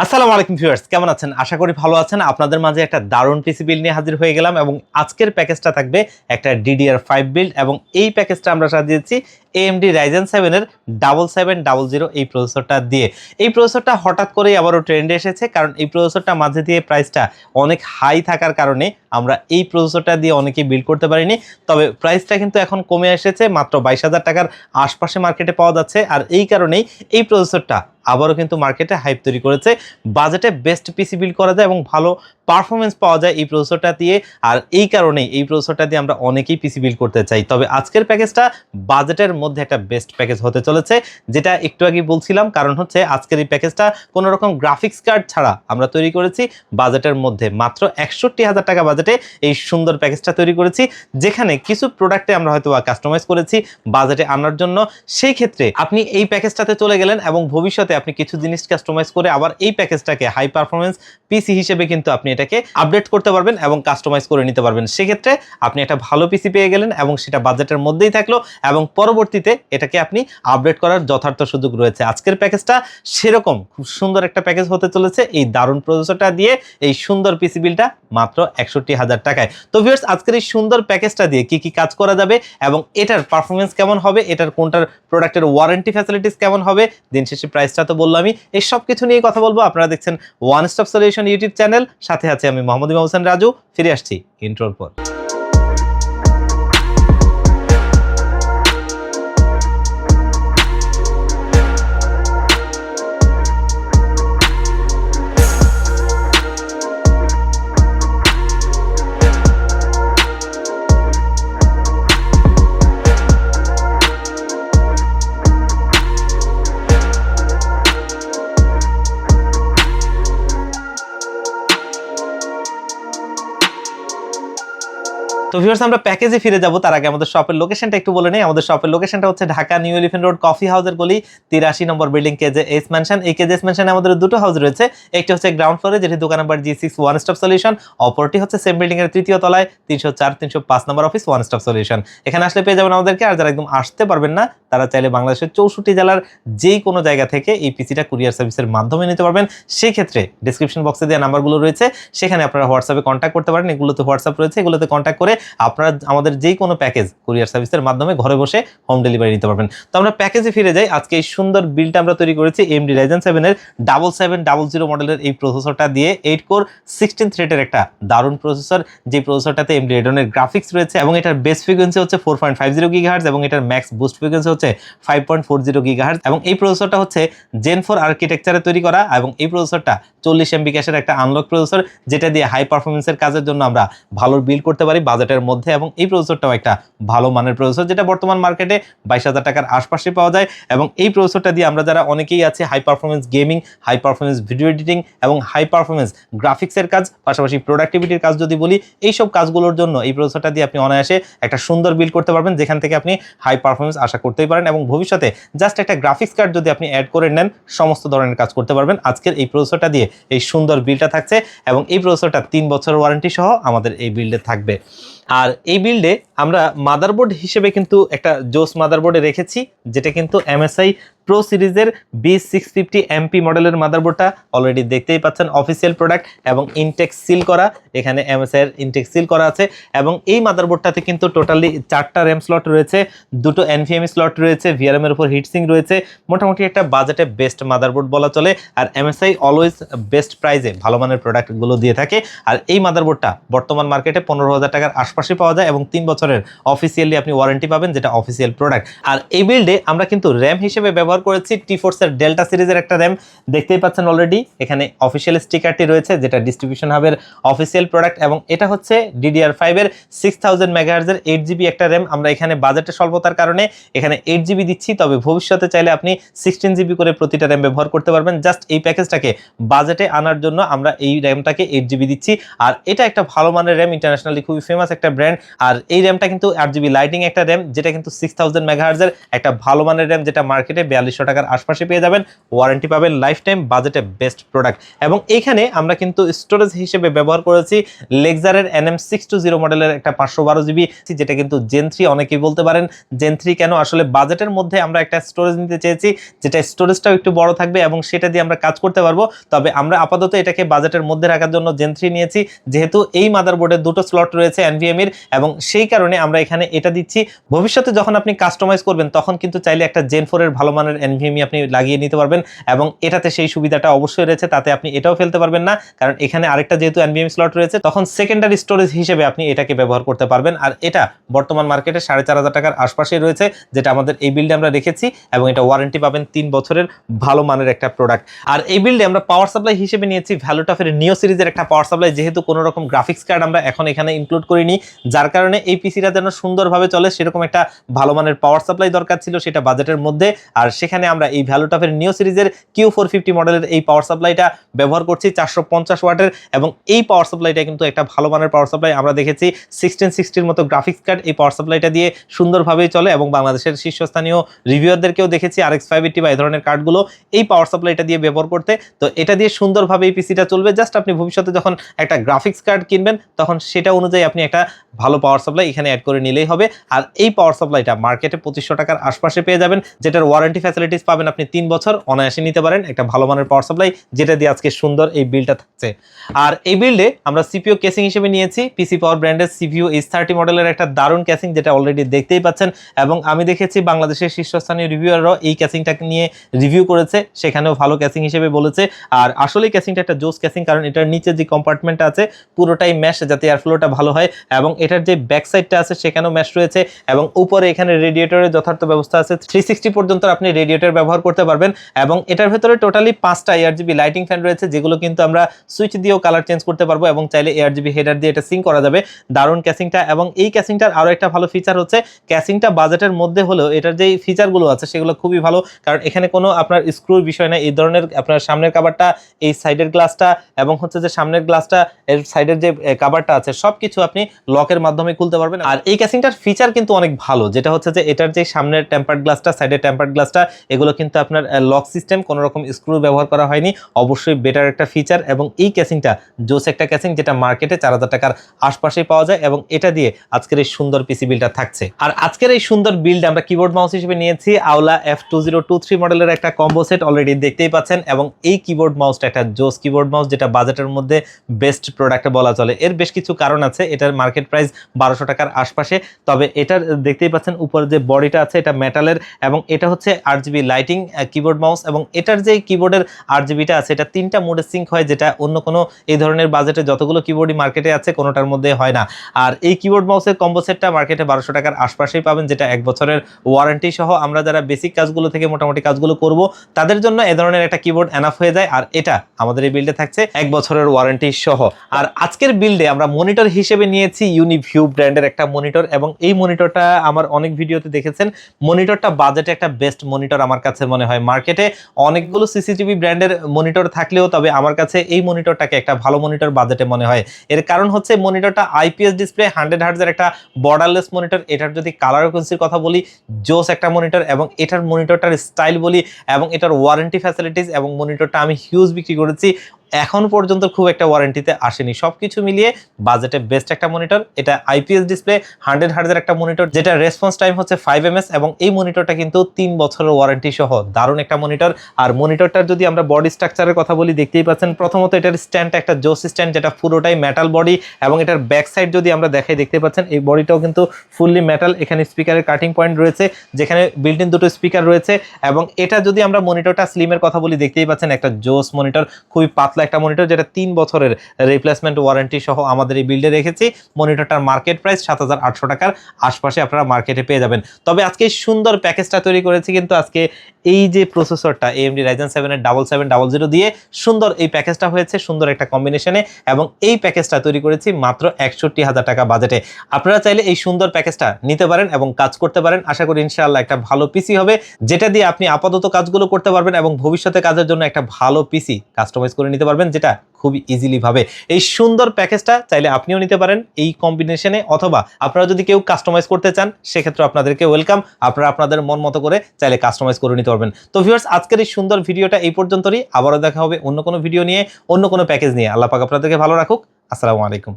আসসালামু আলাইকুম ভিউয়ার্স, কেমন আছেন? আশা করি ভালো আছেন। আপনাদের মাঝে একটা দারুণ পিসি বিল্ড নিয়ে হাজির হয়ে গেলাম এবং আজকের প্যাকেজটা থাকবে একটা DDR5 বিল্ড এবং এই প্যাকেজটা আমরা সাজিয়েছি AMD Ryzen 7 এর 7700 এই প্রসেসরটা দিয়ে। এই প্রসেসরটা হঠাৎ করেই আবারও ট্রেন্ডে এসেছে, কারণ এই প্রসেসরটা মাঝে দিয়ে প্রাইসটা অনেক হাই থাকার কারণে আমরা এই প্রসেসরটা দিয়ে অনেকেই বিল্ড করতে পারিনি। তবে প্রাইসটা কিন্তু এখন কমে এসেছে, মাত্র 22,000 টাকার আশপাশে মার্কেটে পাওয়া যাচ্ছে। আর এই কারণেই এই প্রসেসরটা আবারও কিন্তু মার্কেটে হাইপ তৈরি করেছে। বাজেটে বেস্ট পিসি বিল্ড করা যায় এবং ভালো পারফরমেন্স পাওয়া যায় এই প্রসেসরটা দিয়ে। আর এই কারণেই এই প্রসেসরটা দিয়ে আমরা অনেকেই পিসি বিল্ড করতে চাই। তবে আজকের প্যাকেজটা বাজেটের মধ্যে একটা বেস্ট প্যাকেজ হতে চলেছে, যেটা একটু আগে বলছিলাম। কারণ হচ্ছে আজকের এই প্যাকেজটা কোনো রকম গ্রাফিক্স কার্ড ছাড়া আমরা তৈরি করেছি বাজেটের মধ্যে। মাত্র 61,000 টাকা বাজেটে এই সুন্দর প্যাকেজটা তৈরি করেছি, যেখানে কিছু প্রোডাক্টে আমরা হয়তো কাস্টমাইজ করেছি বাজেটে আনার জন্য। সেই ক্ষেত্রে আপনি এই প্যাকেজটাতে চলে গেলেন এবং ভবিষ্যতে আপনি কিছু জিনিস কাস্টমাইজ করে আবার এই প্যাকেজটাকে হাই পারফরমেন্স পিসি হিসেবে কিন্তু আপনি এটাকে আপডেট করতে পারবেন এবং কাস্টমাইজ করে নিতে পারবেন। সেক্ষেত্রে আপনি একটা ভালো পিসি পেয়ে গেলেন এবং সেটা বাজেটের মধ্যেই থাকলো এবং পরবর্তীতে এটাকে আপনি আপডেট করার যথার্থ সুযোগ রয়েছে। আজকের প্যাকেজটা সেরকম খুব সুন্দর একটা প্যাকেজ হতে চলেছে এই দারুণ প্রসেসরটা দিয়ে এই সুন্দর পিসি বিলটা মাত্র 61,000 টাকায়। তো ভিউয়ার্স, আজকের এই সুন্দর প্যাকেজটা দিয়ে কি কি কাজ করা যাবে এবং এটার পারফরমেন্স কেমন হবে, এটার কোনটার প্রোডাক্টের ওয়ারেন্টি ফ্যাসিলিটিস কেমন হবে, দিন শেষে প্রাইসটা তো বললামই, এই সব কিছু নিয়ে কথা বলবো। আপনারা দেখছেন one stop solution YouTube channel, সাথে আছে আমি মোহাম্মদ ইমাম হোসেন রাজু। ফিরে আসছি ইন্ট্রোর পর। তো ভিউয়ার্স, আমরা প্যাকেজে ফিরে যাব তার আগে আমাদের শপের লোকেশনটা একটু বলে নেই। আমাদের শপের লোকেশনটা হচ্ছে Dhaka new elephant road coffee হাউসের গলি 83 নম্বর বিল্ডিং KJS ম্যানশন। এই KJS ম্যানশনে আমাদের দুটো হাউস রয়েছে। একটি হচ্ছে গ্রাউন্ড ফ্লোরে, যেটি দোকান number G6 one stop solution. অপরটি হচ্ছে সেম বিল্ডিং এর তৃতীয় তলায় 304 305 নম্বর অফিস ওয়ান স্টপ সলিউশন। এখানে আসলে পেয়ে যাবেন আমাদেরকে। আর যারা একদম আসতে পারবেন না, তারা চাইলে বাংলাদেশের 64 জেলার যেই কোনো জায়গা থেকে এই পিসিটা কুরিয়ার সার্ভিসের মাধ্যমে নিতে পারবেন। সেই ক্ষেত্রে ডেসক্রিপশন বক্সে দেওয়া নাম্বারগুলো রয়েছে, সেখানে আপনারা হোয়াটসঅ্যাপে কন্ট্যাক্ট করতে পারেন। এগুলোতে হোয়াটসঅ্যাপ রয়েছে, এগুলোতে কন্ট্যাক্ট করে আপনারা আমাদের যেই কোনো প্যাকেজ কুরিয়ার সার্ভিসের মাধ্যমে ঘরে বসে হোম ডেলিভারি নিতে পারবেন। তো আমরা প্যাকেজে ফিরে যাই। আজকে এই সুন্দর বিলটা আমরা তৈরি করেছি AMD Ryzen 7 এর 7700 মডেলের এই প্রসেসরটা দিয়ে। 8 কোর 16 থ্রেডের একটা দারুণ প্রসেসর, যে প্রসেসরটাতে AMD Radeon গ্রাফিক্স রয়েছে এবং এটার বেস ফ্রিকোয়েন্সি হচ্ছে 4.50 GHz এবং এটার ম্যাক্স বুস্ট ফ্রিকোয়েন্সি হচ্ছে 5.40 GHz এবং এই প্রসেসরটা হচ্ছে Gen 4 আর্কিটেকচারে তৈরি করা এবং এই প্রসেসরটা 40 MB ক্যাশের একটা আনলক প্রসেসর, যেটা দিয়ে হাই পারফরমেন্সের কাজের জন্য আমরা ভালো বিল্ড করতে পারি বাজেটের মধ্যে। এবং এই প্রসেসরটাও একটা ভালো মানের প্রসেসর, যেটা বর্তমান মার্কেটে 22,000 টাকার আশপাশে পাওয়া যায়। এবং এই প্রসেসরটা দিয়ে আমরা যারা অনেকেই আছে high performance gaming, high performance video editing এবং হাই পারফরমেন্স গ্রাফিক্সের কাজ, পাশাপাশি প্রোডাক্টিভিটির কাজ যদি বলি, এইসব কাজগুলোর জন্য এই প্রসেসরটা দিয়ে আপনি অনায়াসে একটা সুন্দর বিল্ড করতে পারবেন, যেখান থেকে আপনি হাই পারফরমেন্স আশা করতেই পারেন। এবং ভবিষ্যতে জাস্ট একটা গ্রাফিক্স কার্ড যদি আপনি অ্যাড করে নেন, সমস্ত ধরনের কাজ করতে পারবেন। আজকের এই প্রসেসরটা দিয়ে এই সুন্দর বিল্ডটা থাকছে এবং এই প্রসেসরটা 3 বছরের ওয়ারেন্টি সহ আমাদের এই বিল্ডে থাকবে। আর এই বিল্ডে আমরা মাদারবোর্ড হিসেবে কিন্তু একটা জোস মাদারবোর্ডে রেখেছি, যেটা কিন্তু MSI প্রো সিরিজের B650 MP মডেলের মাদারবোর্ডটা। অলরেডি দেখতেই পাচ্ছেন অফিসিয়াল প্রোডাক্ট এবং ইনটেক সিল করা, এখানে MSI এর ইনটেক সিল করা আছে। এবং এই মাদারবোর্ডটাতে কিন্তু টোটালি 4টা র্যাম স্লট রয়েছে, 2টো NVMe স্লট রয়েছে, VRM এর উপর হিটসিং রয়েছে। মোটামুটি একটা বাজেটে বেস্ট মাদারবোর্ড বলা চলে। আর MSI অলওয়েজ বেস্ট প্রাইসে ভালো মানের প্রোডাক্টগুলো দিয়ে থাকে। আর এই মাদারবোর্ডটা বর্তমান মার্কেটে 15,000 টাকার আশপাশে পাওয়া যায় এবং 3 বছরের অফিসিয়ালি আপনি ওয়ারেন্টি পাবেন, যেটা অফিসিয়াল প্রোডাক্ট। আর এই বিল্ডে আমরা কিন্তু র্যাম হিসেবে ব্যবহার করেছি T-Force এর ডেল্টা সিরিজের একটা র্যাম, দেখতেই পাচ্ছেন অলরেডি এখানে অফিসিয়াল স্টিকারটি রয়েছে, যেটা ডিস্ট্রিবিউশন হাবের অফিসিয়াল প্রোডাক্ট। এবং এটা হচ্ছে DDR5 এর 6000 MHz এর 8GB একটা র্যাম। আমরা এখানে বাজেটের স্বল্পতার কারণে এখানে 8GB দিচ্ছি, তবে ভবিষ্যতে চাইলে আপনি 16GB করে প্রতিটা র্যাম ব্যবহার করতে পারবেন। জাস্ট এই প্যাকেজটাকে বাজেটে আনার জন্য আমরা এই র্যামটাকে 8GB দিচ্ছি। আর এটা একটা ভালো মানের র্যাম, ইন্টারন্যাশনালি খুবই ফেমাস একটা ব্র্যান্ড। আর এই র্যামটা কিন্তু 8GB লাইটিং একটা র্যাম, যেটা কিন্তু 6000 MHz এর একটা ভালো মানের র্যাম, যেটা মার্কেটে 4200 টাকার আশপাশে পেয়ে যাবেন, ওয়ারেন্টি পাবেন লাইফ টাইম, বাজেটে বেস্ট প্রোডাক্ট। এবং এখানে আমরা কিন্তু স্টোরেজ হিসেবে ব্যবহার করেছি লেক্সারের NM620 মডেলের একটা 512GB, যেটা কিন্তু জেন 3, অনেকেই বলতে পারেন জেন 3 কেন, আসলে বাজেটের মধ্যে আমরা একটা স্টোরেজ নিতে চেয়েছি যেটা স্টোরেজটাও একটু বড় থাকবে এবং সেটা দিয়ে আমরা কাজ করতে পারবো। তবে আমরা আপাতত এটাকে বাজেটের মধ্যে রাখার জন্য জেন 3 নিয়েছি, যেহেতু এই মাদারবোর্ডে দুটো স্লট রয়েছে NVMe এর, এবং সেই কারণে আমরা এখানে এটা দিচ্ছি। ভবিষ্যতে যখন আপনি কাস্টমাইজ করবেন তখন কিন্তু চাইলে একটা জেন 4 এর ভালো মানের NVMe আপনি লাগিয়ে নিতে পারবেন, এবং এটাতে সেই সুবিধাটা অবশ্যই রয়েছে, তাতে আপনি এটাও ফেলতে পারবেন না, কারণ এখানে আরেকটা যেহেতু NVMe স্লট রয়েছে তখন সেকেন্ডারি স্টোরেজ হিসেবে আপনি এটাকে ব্যবহার করতে পারবেন। আর এটা বর্তমান মার্কেটে 4500 টাকার আশপাশে রয়েছে, যেটা আমাদের এই বিল্ডে আমরা রেখেছি, এবং এটা ওয়ারেন্টি পাবেন 3 বছরের, ভালো মানের একটা প্রোডাক্ট। আর এই বিল্ডে আমরা পাওয়ার সাপ্লাই হিসেবে নিয়েছি ভ্যালুটফের নিও সিরিজের একটা পাওয়ার সাপ্লাই, যেহেতু কোনো রকম গ্রাফিক্স কার্ড আমরা এখন এখানে ইনক্লুড করিনি, যার কারণে এই পিসিটা যেন সুন্দরভাবে চলে সেরকম একটা ভালো মানের পাওয়ার সাপ্লাই দরকার ছিল, সেটা বাজেটের মধ্যে। আর সেখানে আমরা এই ভ্যালুটফের নিও সিরিজের Q450 মডেলের এই পাওয়ার সাপ্লাইটা ব্যবহার করছি 450 ওয়াটের, এবং এই পাওয়ার সাপ্লাইটা কিন্তু একটা ভালো মানের পাওয়ার সাপ্লাই। আমরা দেখেছি 1660 মতো গ্রাফিক্স কার্ড এই পাওয়ার সাপ্লাইটা দিয়ে সুন্দরভাবেই চলে, এবং বাংলাদেশের শীর্ষস্থানীয় রিভিউয়ারদেরকেও দেখেছি RX 580 বা এই ধরনের কার্ডগুলো এই পাওয়ার সাপ্লাইটা দিয়ে ব্যবহার করতে। তো এটা দিয়ে সুন্দরভাবে এই পিসিটা চলবে। জাস্ট আপনি ভবিষ্যতে যখন একটা গ্রাফিক্স কার্ড কিনবেন তখন সেটা অনুযায়ী আপনি একটা ভালো পাওয়ার সাপ্লাই এখানে অ্যাড করে নিলেই হবে। আর এই পাওয়ার সাপ্লাইটা মার্কেটে 2500 টাকার আশপাশে পেয়ে যাবেন, যেটার ওয়ারেন্টি ফ্যাসিলিটিস পাবেন আপনি 3 বছর, অনায়াসে নিতে পারেন একটা ভালো মানের পাওয়ার সাপ্লাই, যেটা দিয়ে আজকে সুন্দর এই বিলটা থাকছে। আর এই বিল্ডে আমরা সিপিইউ কেসিং হিসেবে নিয়েছি পিসি পাওয়ার ব্র্যান্ডের CPU H30 মডেলের একটা দারুণ কেসিং, যেটা অলরেডি দেখতেই পাচ্ছেন, এবং আমি দেখেছি বাংলাদেশের শীর্ষস্থানীয় রিভিউয়াররাও এই কেসিংটাকে নিয়ে রিভিউ করেছে, সেখানেও ভালো কেসিং হিসেবে বলেছে। আর আসলে কেসিংটা একটা জোস কেসিং, কারণ এটার নিচে যে কম্পার্টমেন্টটা আছে পুরোটাই ম্যাশ, যাতে এয়ারফ্লোটা ভালো হয়, এবং এটার যে ব্যাক সাইডটা আছে সেখানেও ম্যাশ রয়েছে, এবং উপরে এখানে রেডিয়েটরের যথার্থ ব্যবস্থা আছে, 360 পর্যন্ত আপনি রেডিয়েটর ব্যবহার করতে পারবেন। এবং এটার ভেতরে টোটালি 5টা ARGB লাইটিং ফ্যান রয়েছে, যেগুলো কিন্তু আমরা সুইচ দিয়েও কালার চেঞ্জ করতে পারবো, এবং চাইলে ARGB হেডার দিয়ে এটা সিঙ্ক করা যাবে। দারুণ ক্যাসিংটা। এবং এই ক্যাসিংটার আরো একটা ভালো ফিচার হচ্ছে ক্যাসিংটা বাজেটের মধ্যে হলেও এটার যে ফিচারগুলো আছে সেগুলো খুবই ভালো, কারণ এখানে কোনো আপনার স্ক্রুর বিষয় না। এই ধরনের আপনার সামনের কাভারটা, এই সাইডের গ্লাসটা, এবং হচ্ছে যে সামনের গ্লাসটা, এর সাইডের যে কাভারটা আছে সবকিছু আপনি লকের মাধ্যমে খুলতে পারবেন। আর এই ক্যাসিংটার ফিচার কিন্তু অনেক ভালো, যেটা হচ্ছে যে এটার যে সামনের টেম্পার্ড গ্লাসটা, সাইডের টেম্পার্ড গ্লাসটা, এগুলো কিন্তু আপনার লক সিস্টেম, কোনো রকম স্ক্রু ব্যবহার করা হয়নি, অবশ্যই বেটার একটা ফিচার। এবং এই ক্যাসিংটা জোস একটা ক্যাসিং, যেটা মার্কেটে 4000 টাকার আশপাশেই পাওয়া যায়, এবং এটা দিয়ে আজকের এই সুন্দর পিসি বিলটা থাকছে। আর আজকের এই সুন্দর বিল্ড আমরা কিবোর্ড মাউস হিসেবে নিয়েছি আওলা F2023 মডেলের একটা কম্বো সেট, অলরেডি দেখতেই পাচ্ছেন। এবং এই কিবোর্ড মাউসটা একটা জোস কিবোর্ড মাউস, যেটা বাজেটের মধ্যে বেস্ট প্রোডাক্ট বলা চলে। এর বেশ কিছু কারণ আছে, এটার মার্কেট প্রাইস 1200 টাকার আশপাশে, তবে এটার দেখতেই পাচ্ছেন উপরে যে বডিটা আছে এটা মেটালের, এবং এটা হচ্ছে RGB লাইটিং কিবোর্ড মাউস, এবং এটার যে কিবোর্ডের RGBটা আছে এটা 3টা মোডে সিঙ্ক হয়, যেটা অন্য কোনো এই ধরনের বাজেটে যতগুলো কিবোর্ডই মার্কেটে আছে কোনোটার মধ্যে হয় না। আর এই কিবোর্ড মাউসের কম্বো সেটটা মার্কেটে 1200 টাকার আশপাশেই পাবেন, যেটা 1 বছরের ওয়ারেন্টি সহ। আমরা যারা বেসিক কাজগুলো থেকে মোটামুটি কাজগুলো করব তাদের জন্য এই ধরনের একটা কিবোর্ড এনাফ হয়ে যায়, আর এটা আমাদের এই বিল্ডে থাকছে 1 বছরের ওয়ারেন্টি সহ। আর আজকের বিল্ডে আমরা মনিটর হিসেবে নিয়েছি ইউনিভিউ ব্র্যান্ডের একটা মনিটর, এবং এই মনিটরটা আমার অনেক ভিডিওতে দেখেছেন। মনিটরটা বাজেটে একটা বেস্ট মনিটর আমার কাছে মনে হয়। মার্কেটে অনেকগুলো সিসিটিভি ব্র্যান্ডের মনিটর থাকলেও তবে আমার কাছে এই মনিটরটাকে একটা ভালো মনিটর বাজেটে মনে হয়। এর কারণ হচ্ছে মনিটরটা IPS ডিসপ্লে, 100 হার্টজের একটা বর্ডারলেস মনিটর। এটার যদি কালার ফ্রিকোয়েন্সির কথা বলি, জোস একটা মনিটর, এবং এটার মনিটরটার স্টাইল বলি, এবং এটার ওয়ারেন্টি ফ্যাসিলিটিস, এবং মনিটরটা আমি হিউজ বিক্রি করেছি, এখন পর্যন্ত খুব একটা ওয়ারেন্টিতে আসেনি। সবকিছু মিলিয়ে বাজেটে বেস্ট একটা মনিটর। এটা IPS ডিসপ্লে, 100 হার্টজের একটা মনিটর, যেটা রেসপন্স টাইম হচ্ছে 5 ms, এবং এই মনিটরটা কিন্তু 3 বছরের ওয়ারেন্টি সহ দারুণ একটা মনিটর। আর মনিটরটার যদি আমরা বডি স্ট্রাকচারের কথা বলি, দেখতেই পাচ্ছেন প্রথমত এটার স্ট্যান্ডটা একটা জোস স্ট্যান্ড, যেটা পুরোটাই মেটাল বডি, এবং এটার ব্যাক সাইড যদি আমরা দেখাই দেখতে পাচ্ছেন এই বডিটাও কিন্তু ফুললি মেটাল। এখানে স্পিকারের কাটিং পয়েন্ট রয়েছে, যেখানে বিল্ট ইন দুটো স্পিকার রয়েছে, এবং এটা যদি আমরা মনিটরটা স্লিমের কথা বলি, দেখতেই পাচ্ছেন একটা জোস মনিটর, খুবই পাতলা একটা মনিটর, যেটা 3 বছরের রিপ্লেসমেন্ট ওয়ারেন্টি সহ আমাদের এই বিল্ডে রেখেছি। মনিটরটার মার্কেট প্রাইস 7800 টাকার আশপাশে আপনারা মার্কেটে পেয়ে যাবেন। তবে আজকে এই সুন্দর প্যাকেজটা তৈরি করেছি কিন্তু আজকে এই যে প্রসেসরটা AMD Ryzen 7 এর 7700 দিয়ে সুন্দর এই প্যাকেজটা হয়েছে, সুন্দর একটা কম্বিনেশনে, এবং এই প্যাকেজটা তৈরি করেছি মাত্র 61000 টাকা বাজেটে। আপনারা চাইলে এই সুন্দর প্যাকেজটা নিতে পারেন এবং কাজ করতে পারেন। আশা করি ইনশাআল্লাহ একটা ভালো পিসি হবে, যেটা দিয়ে আপনি আপাতত কাজগুলো করতে পারবেন এবং ভবিষ্যতে কাজের জন্য একটা ভালো পিসি কাস্টমাইজ করে নিতে নিতে পারবেন, যেটা খুবই ইজিলি ভাবে। এই সুন্দর প্যাকেজটা চাইলে আপনিও নিতে পারেন এই কম্বিনেশনে, অথবা আপনারা যদি কেউ কাস্টমাইজ করতে চান সেক্ষেত্রে আপনাদেরকে ওয়েলকাম। আপনারা আপনাদের মন মতো করে চাইলে কাস্টমাইজ করে নিতে পারবেন। তো ভিউয়ার্স, আজকের এই সুন্দর ভিডিওটা এই পর্যন্তই। আবারও দেখা হবে অন্য কোনো ভিডিও নিয়ে, অন্য কোনো প্যাকেজ নিয়ে। আল্লাহ পাক আপনাদেরকে ভালো রাখুক। আসসালামু আলাইকুম।